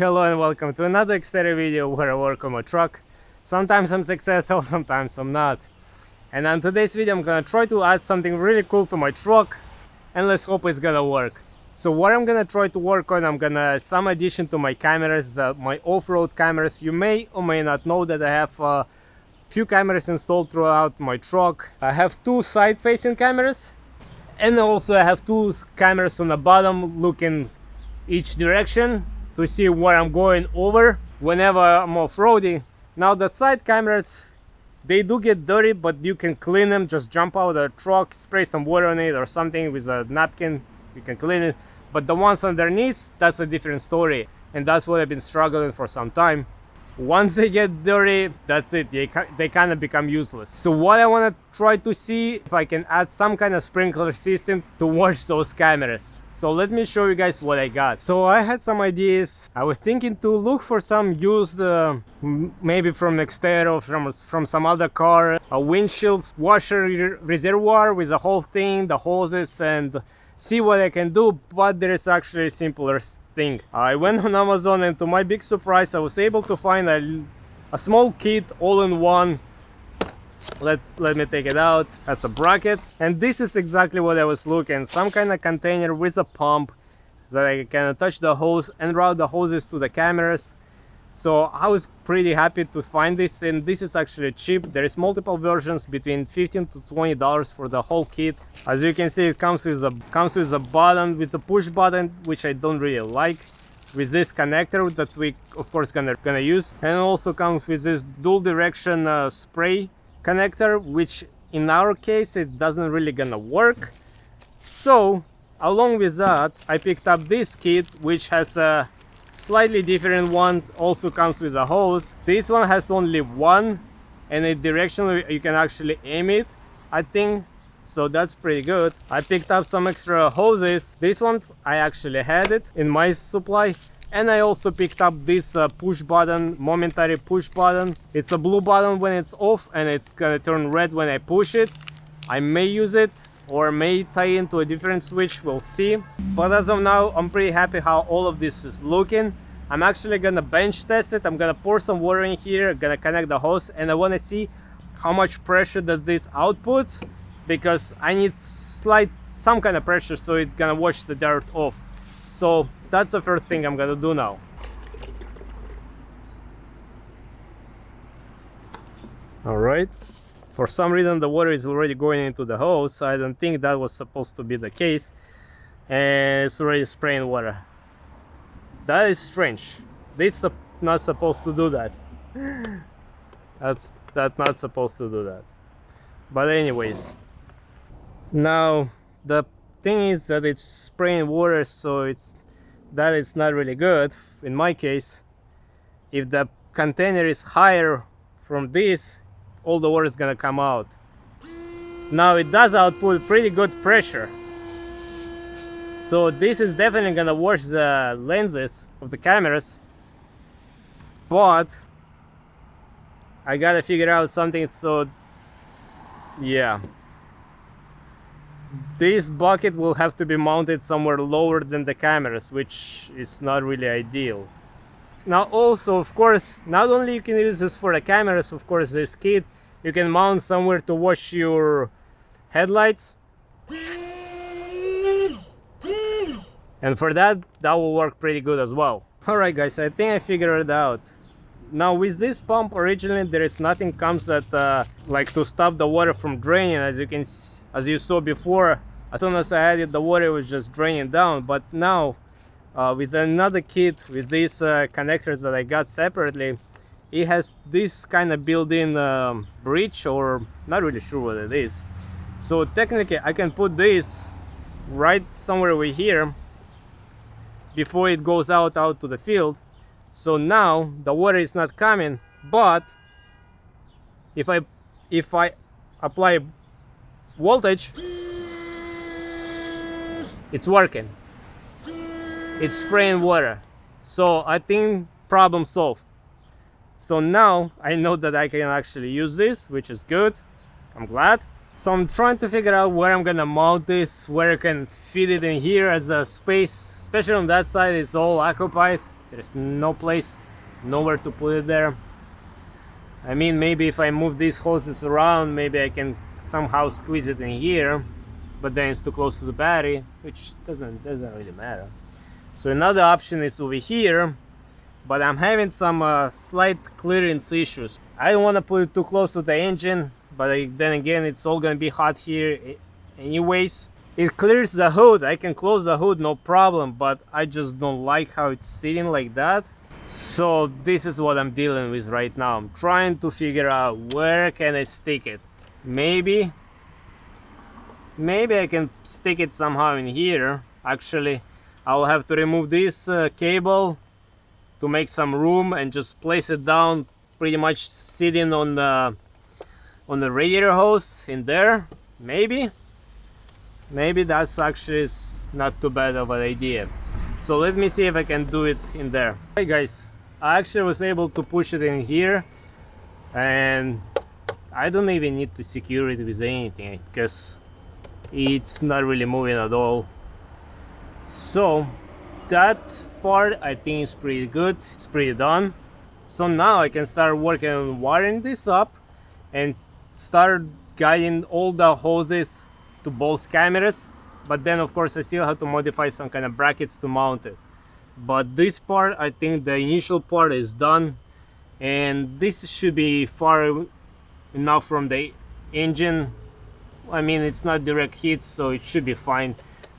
Hello and welcome to another Xterra video where I work on my truck. Sometimes I'm successful, sometimes I'm not. And on today's video I'm gonna try to add something really cool to my truck, and let's hope it's gonna work. So what I'm gonna try to work on, I'm gonna some addition to my cameras, my off-road cameras. You may or may not know that I have few cameras installed throughout my truck. I have two side-facing cameras, and also I have two cameras on the bottom looking each direction to see where I'm going over whenever I'm off-roading. Now the side cameras, they do get dirty, but you can clean them. Just jump out of the truck, spray some water on it or something with a napkin, you can clean it. But the ones underneath, that's a different story, and that's what I've been struggling for some time. Once they get dirty, that's it, they kind of become useless. So what I want to try to see if I can add some kind of sprinkler system to wash those cameras. So let me show you guys what I got. So I had some ideas. I was thinking to look for some used maybe from Xterra or from some other car, a windshield washer reservoir with the whole thing, the hoses, and see what I can do. But there is actually a simpler thing. I went on Amazon, and to my big surprise I was able to find a small kit all-in-one. Let me take it out. Has a bracket, and this is exactly what I was looking. Some kind of container with a pump that I can attach the hose and route the hoses to the cameras. So I was pretty happy to find this, and this is actually cheap. There is multiple versions between $15 to $20 for the whole kit. As you can see, it comes with a button, with a push button, which I don't really like, with this connector that we of course gonna use, and also comes with this dual direction spray connector, which in our case it doesn't really gonna work. So along with that I picked up this kit, which has a slightly different one, also comes with a hose. This one has only one, and a direction you can actually aim it, I think, so that's pretty good. I picked up some extra hoses. These ones I actually had it in my supply, and I also picked up this push button, momentary push button. It's a blue button when it's off, and it's gonna turn red when I push it. I may use it or may tie into a different switch, we'll see. But as of now, I'm pretty happy how all of this is looking. I'm actually gonna bench test it. I'm gonna pour some water in here, gonna connect the hose, and I want to see how much pressure does this output, because I need some kind of pressure so it's gonna wash the dirt off. So that's the first thing I'm gonna do now. All right. For some reason the water is already going into the hose. I don't think that was supposed to be the case, and it's already spraying water. That is strange. This is not supposed to do that. That's not supposed to do that. But anyways, now the thing is that it's spraying water, so that is not really good. In my case, if the container is higher from this, all the water is gonna come out. Now it does output pretty good pressure, so this is definitely gonna wash the lenses of the cameras. But I gotta figure out something. So yeah, this bucket will have to be mounted somewhere lower than the cameras, which is not really ideal. Now also, of course, not only you can use this for the cameras, of course this kit you can mount somewhere to wash your headlights, and for that will work pretty good as well. Alright guys, I think I figured it out. Now with this pump, originally there is nothing comes that like to stop the water from draining. As you saw before, as soon as I added the water, it was just draining down. But now with another kit, with these connectors that I got separately, it has this kind of built-in breach, or not really sure what it is. So technically I can put this right somewhere over here before it goes out to the field. So now the water is not coming, but if I apply voltage, it's working. It's spraying water. So I think problem solved. So now I know that I can actually use this, which is good. I'm glad. So I'm trying to figure out where I'm gonna mount this, where I can fit it in here as a space, especially on that side, it's all occupied. There's no place, nowhere to put it there. I mean, maybe if I move these hoses around, maybe I can somehow squeeze it in here, but then it's too close to the battery, which doesn't really matter. So another option is over here, but I'm having some slight clearance issues. I don't want to put it too close to the engine, but then again, it's all gonna be hot here anyways. It clears the hood, I can close the hood no problem, but I just don't like how it's sitting like that. So this is what I'm dealing with right now. I'm trying to figure out where can I stick it. Maybe I can stick it somehow in here. Actually, I'll have to remove this cable to make some room and just place it down, pretty much sitting on the radiator hose in there. Maybe that's actually not too bad of an idea. So let me see if I can do it in there. Hey guys, I actually was able to push it in here, and I don't even need to secure it with anything because it's not really moving at all. So that part I think is pretty good, it's pretty done. So now I can start working on wiring this up and start guiding all the hoses to both cameras. But then of course I still have to modify some kind of brackets to mount it. But this part, I think the initial part is done, and this should be far enough from the engine. I mean, it's not direct heat, so it should be fine.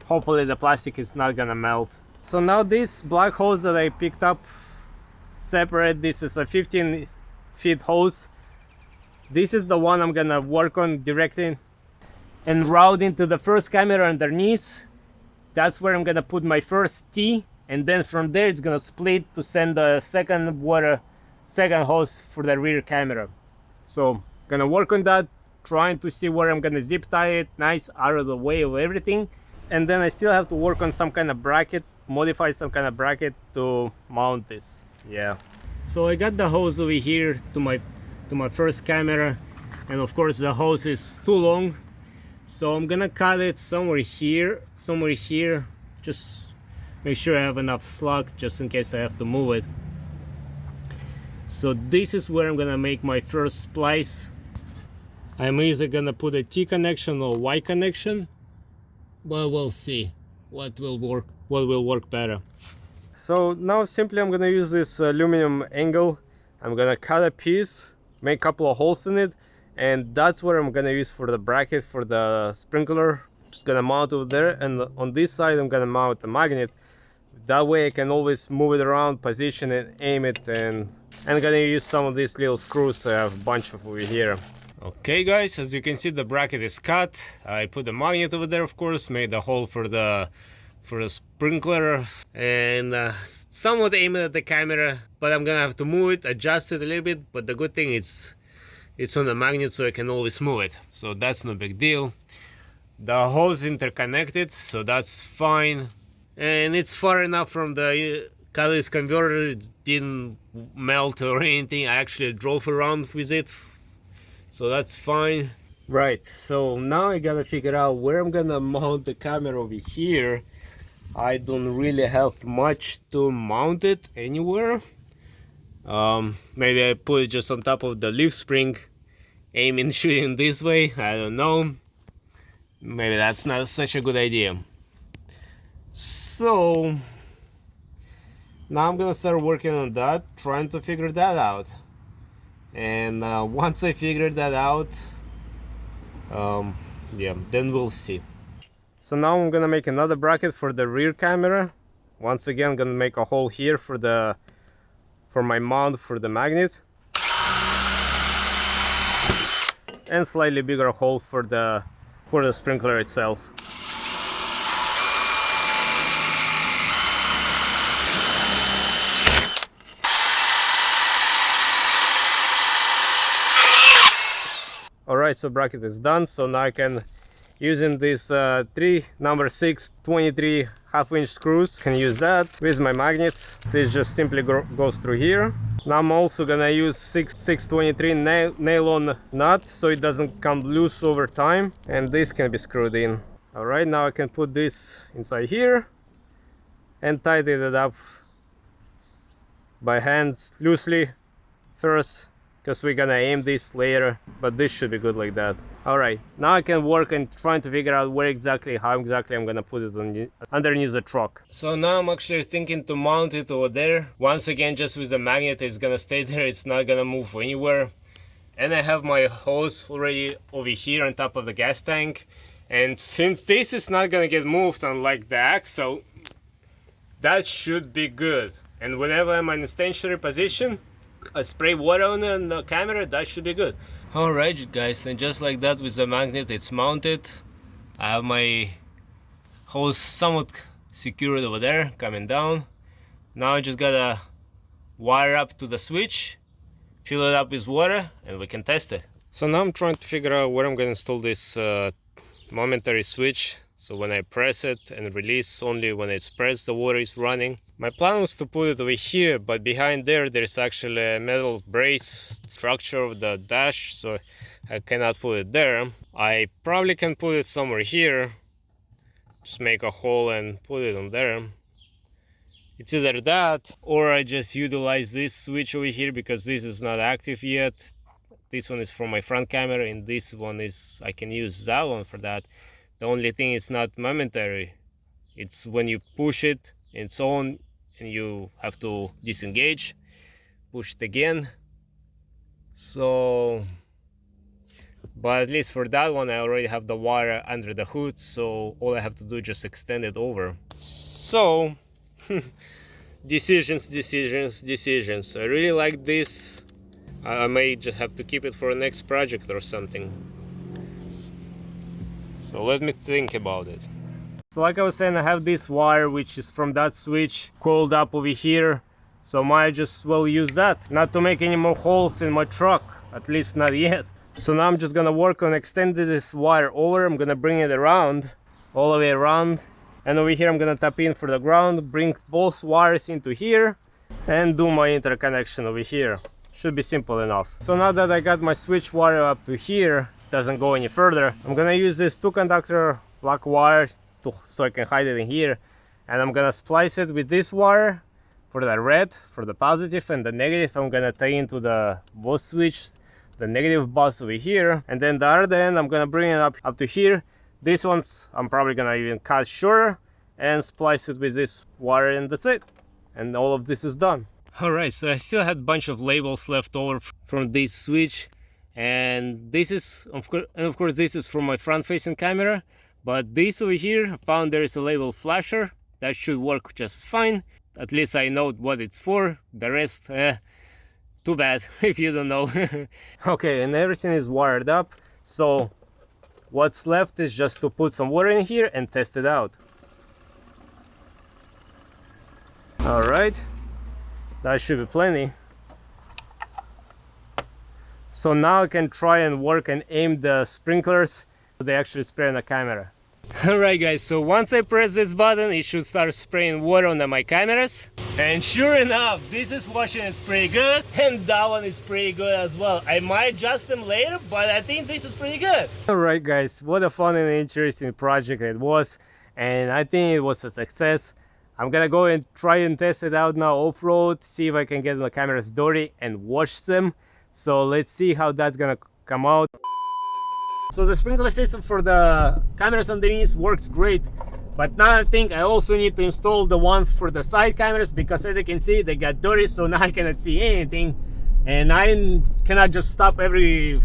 Hopefully the plastic is not gonna melt. So now this black hose that I picked up separate, this is a 15 feet hose. This is the one I'm gonna work on directing and route into the first camera underneath. That's where I'm gonna put my first T, and then from there it's gonna split to send the second hose for the rear camera. So gonna work on that, trying to see where I'm gonna zip tie it nice out of the way of everything. And then I still have to work on some kind of bracket, modify some kind of bracket to mount this. Yeah, so I got the hose over here to my first camera, and of course the hose is too long, so I'm gonna cut it somewhere here, just make sure I have enough slack just in case I have to move it. So this is where I'm gonna make my first splice. I'm either gonna put a T connection or Y connection, but we'll see what will work better. So now simply I'm gonna use this aluminum angle. I'm gonna cut a piece, make a couple of holes in it, and that's what I'm gonna use for the bracket for the sprinkler. Just gonna mount over there, and on this side I'm gonna mount the magnet. That way I can always move it around, position it, aim it, and I'm gonna use some of these little screws. I have a bunch of over here. Okay guys, as you can see the bracket is cut. I put the magnet over there, of course, made a hole for the sprinkler, and somewhat aim it at the camera, but I'm gonna have to move it, adjust it a little bit. But the good thing it's on the magnet, so I can always move it, so that's no big deal. The hose interconnected, so that's fine, and it's far enough from the catalyst converter. It didn't melt or anything. I actually drove around with it, so that's fine. Right, so now I gotta figure out where I'm gonna mount the camera over here. I don't really have much to mount it anywhere. Maybe I put it just on top of the leaf spring, aiming, shooting this way. I don't know. Maybe that's not such a good idea. So now I'm gonna start working on that, trying to figure that out. And once I figure that out, yeah, then we'll see. So now I'm gonna make another bracket for the rear camera. Once again, I'm gonna make a hole here for my mount for the magnet, and slightly bigger hole for the sprinkler itself. Alright, so bracket is done. So now I can, using these number 6 23 half-inch screws, can use that with my magnets. This just simply goes through here. Now I'm also gonna use 623 nylon nut, so it doesn't come loose over time, and this can be screwed in. Alright, now I can put this inside here and tighten it up by hand loosely first, because we're gonna aim this later, but this should be good like that. All right, now I can work and trying to figure out where exactly, how exactly I'm gonna put it on underneath the truck. So now I'm actually thinking to mount it over there. Once again, just with the magnet, it's gonna stay there, it's not gonna move anywhere. And I have my hose already over here on top of the gas tank. And since this is not gonna get moved unlike the AKASO, that should be good. And whenever I'm in a stationary position, I spray water on the camera, that should be good. Alright guys, and just like that with the magnet, it's mounted. I have my hose somewhat secured over there, coming down. Now I just gotta wire up to the switch, fill it up with water, and we can test it. So now I'm trying to figure out where I'm gonna install this momentary switch. So when I press it and release, only when it's pressed the water is running. My plan was to put it over here, but behind there's actually a metal brace structure of the dash, so I cannot put it there. I probably can put it somewhere here, just make a hole and put it on there. It's either that, or I just utilize this switch over here because this is not active yet. This one is from my front camera, and this one is, I can use that one for that. The only thing is not momentary. It's when you push it, it's on, and you have to disengage, push it again. So, but at least for that one, I already have the wire under the hood, so all I have to do is just extend it over. So, decisions. I really like this. I may just have to keep it for a next project or something. So let me think about it. So like I was saying, I have this wire which is from that switch coiled up over here. So I might just well use that. Not to make any more holes in my truck, at least not yet. So now I'm just gonna work on extending this wire over. I'm gonna bring it around, all the way around. And over here I'm gonna tap in for the ground, bring both wires into here, and do my interconnection over here. Should be simple enough. So now that I got my switch wire up to here, doesn't go any further, I'm gonna use this 2-conductor black wire so I can hide it in here, and I'm gonna splice it with this wire for the red, for the positive, and the negative I'm gonna tie into the both switch, the negative bus over here, and then the other end I'm gonna bring it up to here. These ones I'm probably gonna even cut shorter and splice it with this wire, and that's it, and all of this is done. Alright, so I still had a bunch of labels left over from this switch, and this is of course this is from my front facing camera, but this over here, I found there is a label flasher that should work just fine. At least I know what it's for. The rest, too bad if you don't know. Okay, and everything is wired up, so what's left is just to put some water in here and test it out. Alright, that should be plenty. So now I can try and work and aim the sprinklers so they actually spray on the camera. Alright guys, so once I press this button, it should start spraying water on my cameras. And sure enough, this is washing, it's pretty good, and that one is pretty good as well. I might adjust them later, but I think this is pretty good. Alright guys, what a fun and interesting project it was, and I think it was a success. I'm gonna go and try and test it out now off-road, see if I can get my cameras dirty and wash them. So let's see how that's gonna come out. So the sprinkler system for the cameras underneath works great, but now I think I also need to install the ones for the side cameras, because as you can see they got dirty, so now I cannot see anything, and I cannot just stop every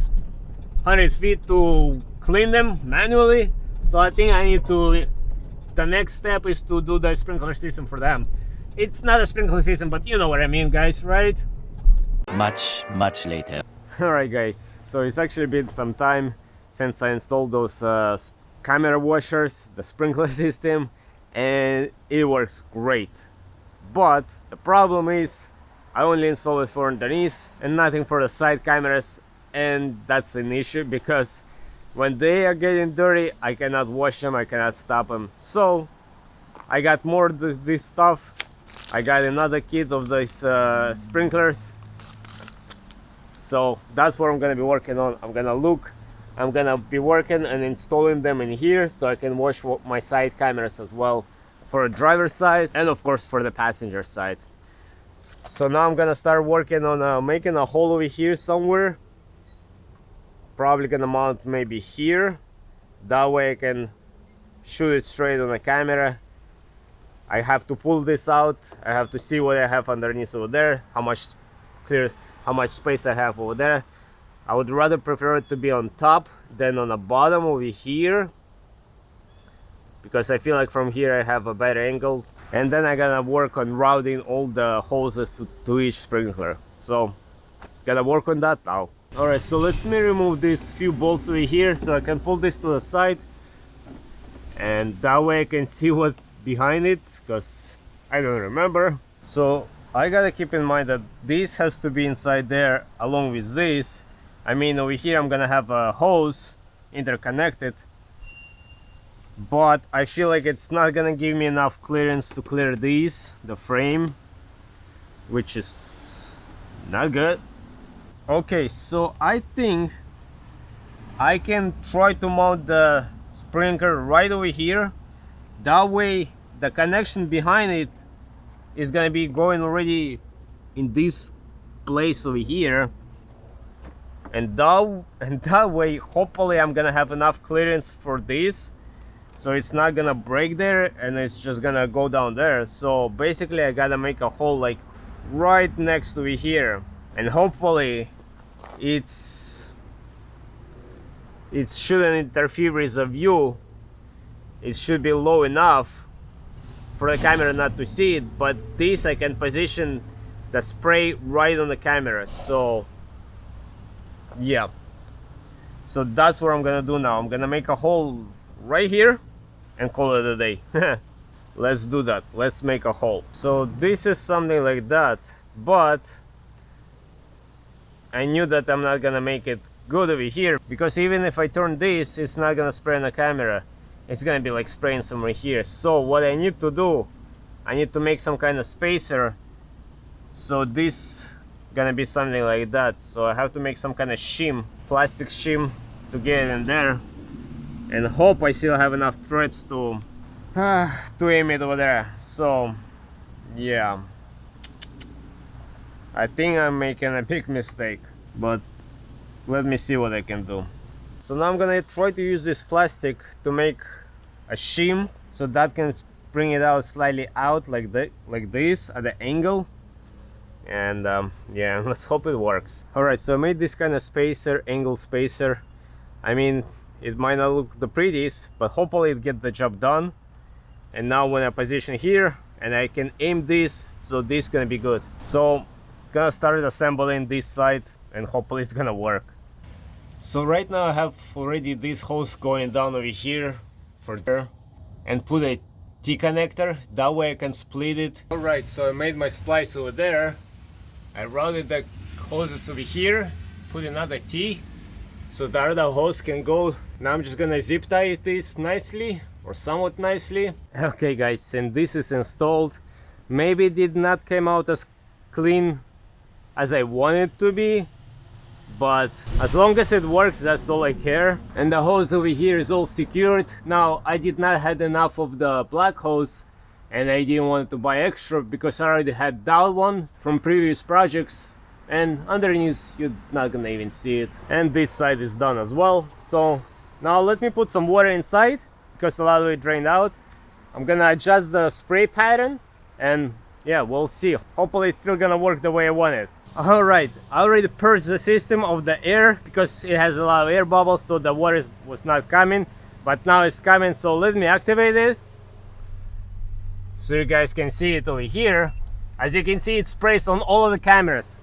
100 feet to clean them manually. So I think I need to, the next step is to do the sprinkler system for them. It's not a sprinkler system, but you know what I mean guys, right? Much later. Alright guys, so it's actually been some time since I installed those camera washers, the sprinkler system, and it works great. But the problem is I only installed it for underneath and nothing for the side cameras, and that's an issue because when they are getting dirty I cannot wash them, I cannot stop them. So I got more of this stuff. I got another kit of these sprinklers. So that's what I'm gonna be working on. I'm gonna be working and installing them in here so I can wash my side cameras as well, for the driver's side and of course for the passenger side. So now I'm gonna start working on making a hole over here somewhere. Probably gonna mount maybe here. That way I can shoot it straight on the camera. I have to pull this out. I have to see what I have underneath over there, how much space I have over there. I would rather prefer it to be on top than on the bottom over here, because I feel like from here I have a better angle. And then I'm gonna work on routing all the hoses to each sprinkler. So gotta work on that now. Alright, so let me remove these few bolts over here so I can pull this to the side, and that way I can see what's behind it, because I don't remember. So I gotta keep in mind that this has to be inside there along with this. I mean, over here I'm gonna have a hose interconnected, but I feel like it's not gonna give me enough clearance to clear these, the frame, which is not good. Okay, so I think I can try to mount the sprinkler right over here. That way the connection behind it is gonna be going already in this place over here, and that way hopefully I'm gonna have enough clearance for this, so it's not gonna break there and it's just gonna go down there. So basically I gotta make a hole like right next to here, and hopefully it shouldn't interfere with the view. It should be low enough for the camera not to see it, but this I can position the spray right on the camera. So yeah, so that's what I'm gonna do now. I'm gonna make a hole right here and call it a day. Let's do that. Let's make a hole. So this is something like that, but I knew that I'm not gonna make it good over here, because even if I turn this, it's not gonna spray on the camera. It's gonna be like spraying somewhere here. So what I need to do, I need to make some kind of spacer. So this gonna be something like that. So I have to make some kind of shim, plastic shim, to get it in there, and hope I still have enough threads to aim it over there. So yeah, I think I'm making a big mistake, but let me see what I can do. So now I'm gonna try to use this plastic to make a shim, so that can bring it out slightly out like this at the angle. And yeah, let's hope it works. Alright, so I made this kind of spacer, angle spacer. I mean, it might not look the prettiest, but hopefully it gets the job done. And now when I position here and I can aim this, so this is gonna be good. So gonna start assembling this side and hopefully it's gonna work. So right now I have already this hose going down over here for there, and put a T connector, that way I can split it. Alright, so I made my splice over there. I routed the hoses over here, put another T so the other hose can go. Now I'm just gonna zip tie this nicely, or somewhat nicely. Okay guys, and this is installed. Maybe it did not come out as clean as I want it to be, but as long as it works, that's all I care. And the hose over here is all secured. Now I did not have enough of the black hose, and I didn't want to buy extra because I already had that one from previous projects, and underneath you're not gonna even see it. And this side is done as well. So now let me put some water inside, because a lot of it drained out. I'm gonna adjust the spray pattern, and yeah, we'll see. Hopefully it's still gonna work the way I want it. Alright, I already purged the system of the air because it has a lot of air bubbles, so the water was not coming, but now it's coming. So let me activate it so you guys can see it over here. As you can see, it sprays on all of the cameras.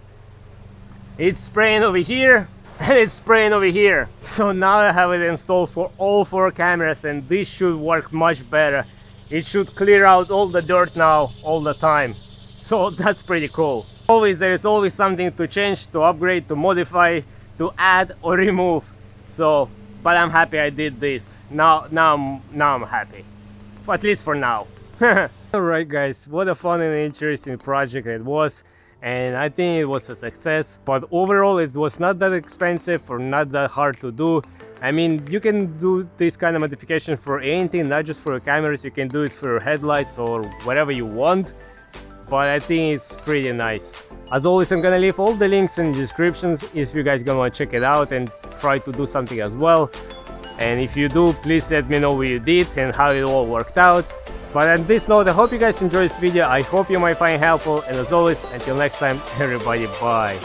It's spraying over here and it's spraying over here. So now I have it installed for all 4 cameras, and this should work much better. It should clear out all the dirt now all the time. So that's pretty cool. There is always something to change, to upgrade, to modify, to add or remove. So, but I'm happy I did this. Now I'm happy, at least for now. Alright guys, what a fun and interesting project it was, and I think it was a success. But overall it was not that expensive or not that hard to do. I mean, you can do this kind of modification for anything, not just for your cameras. You can do it for your headlights or whatever you want. but I think it's pretty nice. As always, I'm gonna leave all the links in the descriptions if you guys gonna want to check it out and try to do something as well. And if you do, please let me know what you did and how it all worked out. But on this note, I hope you guys enjoyed this video. I hope you might find it helpful, and as always, until next time, everybody, bye.